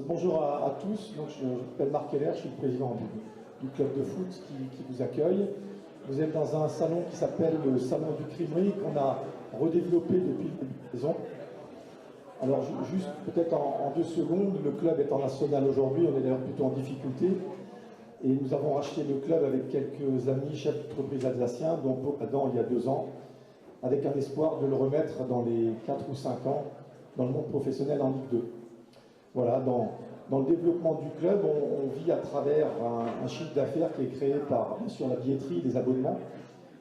Bonjour à tous. Donc, je m'appelle Marc Keller, je suis le président du club de foot qui vous accueille. Vous êtes dans un salon qui s'appelle le Salon du Crimerie, qu'on a redéveloppé depuis le début de la saison. Alors, juste peut-être en 2 secondes, le club est en national aujourd'hui, on est d'ailleurs plutôt en difficulté. Et nous avons racheté le club avec quelques amis chefs d'entreprise alsaciens, dont Adam il y a 2 ans, avec un espoir de le remettre dans les 4 ou 5 ans dans le monde professionnel en Ligue 2. Voilà, dans le développement du club, on vit à travers un chiffre d'affaires qui est créé par, bien sûr, la billetterie, les abonnements,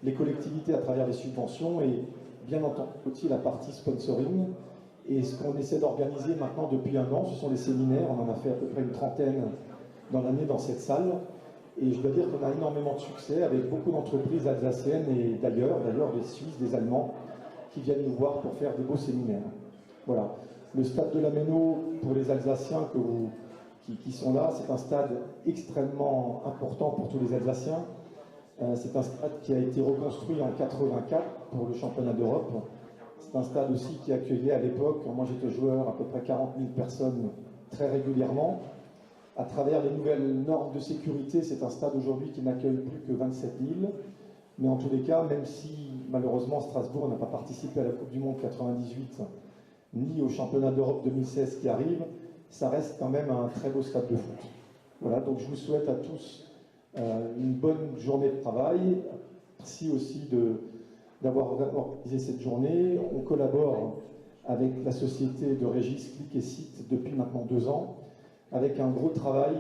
les collectivités à travers les subventions et, bien entendu, aussi la partie sponsoring. Et ce qu'on essaie d'organiser maintenant depuis 1 an, ce sont des séminaires. On en a fait à peu près une 30aine dans l'année dans cette salle. Et je dois dire qu'on a énormément de succès avec beaucoup d'entreprises alsaciennes et d'ailleurs des Suisses, des Allemands, qui viennent nous voir pour faire des beaux séminaires. Voilà. Le stade de la Méno, pour les Alsaciens qui sont là, c'est un stade extrêmement important pour tous les Alsaciens. C'est un stade qui a été reconstruit en 84 pour le championnat d'Europe. C'est un stade aussi qui accueillait à l'époque, quand moi j'étais joueur, à peu près 40 000 personnes très régulièrement. À travers les nouvelles normes de sécurité, c'est un stade aujourd'hui qui n'accueille plus que 27 000. Mais en tous les cas, même si malheureusement Strasbourg n'a pas participé à la Coupe du Monde 98, ni au championnat d'Europe 2016 qui arrive, ça reste quand même un très beau stade de foot. Voilà, donc je vous souhaite à tous une bonne journée de travail. Merci aussi d'avoir organisé cette journée. On collabore avec la société de Régis Clic et Site depuis maintenant 2 ans, avec un gros travail,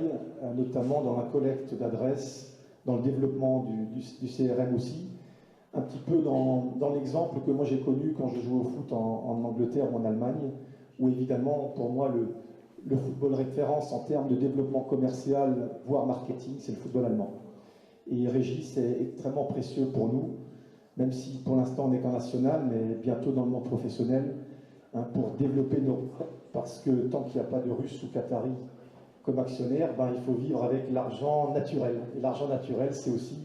notamment dans la collecte d'adresses, dans le développement du CRM aussi, un petit peu dans l'exemple que moi j'ai connu quand je jouais au foot en Angleterre ou en Allemagne, où évidemment, pour moi, le football référence en termes de développement commercial, voire marketing, c'est le football allemand. Et Régis est extrêmement précieux pour nous, même si pour l'instant on n'est qu'en national, mais bientôt dans le monde professionnel, pour développer parce que tant qu'il n'y a pas de Russes ou Qataris comme actionnaires, il faut vivre avec l'argent naturel. Et l'argent naturel, c'est aussi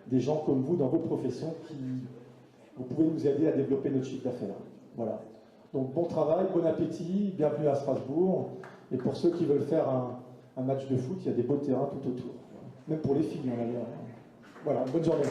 des gens comme vous dans vos professions qui vous pouvez nous aider à développer notre chiffre d'affaires. Voilà. Donc bon travail, bon appétit, bienvenue à Strasbourg. Et pour ceux qui veulent faire un match de foot, il y a des beaux terrains tout autour. Même pour les filles, on a. Voilà, bonne journée.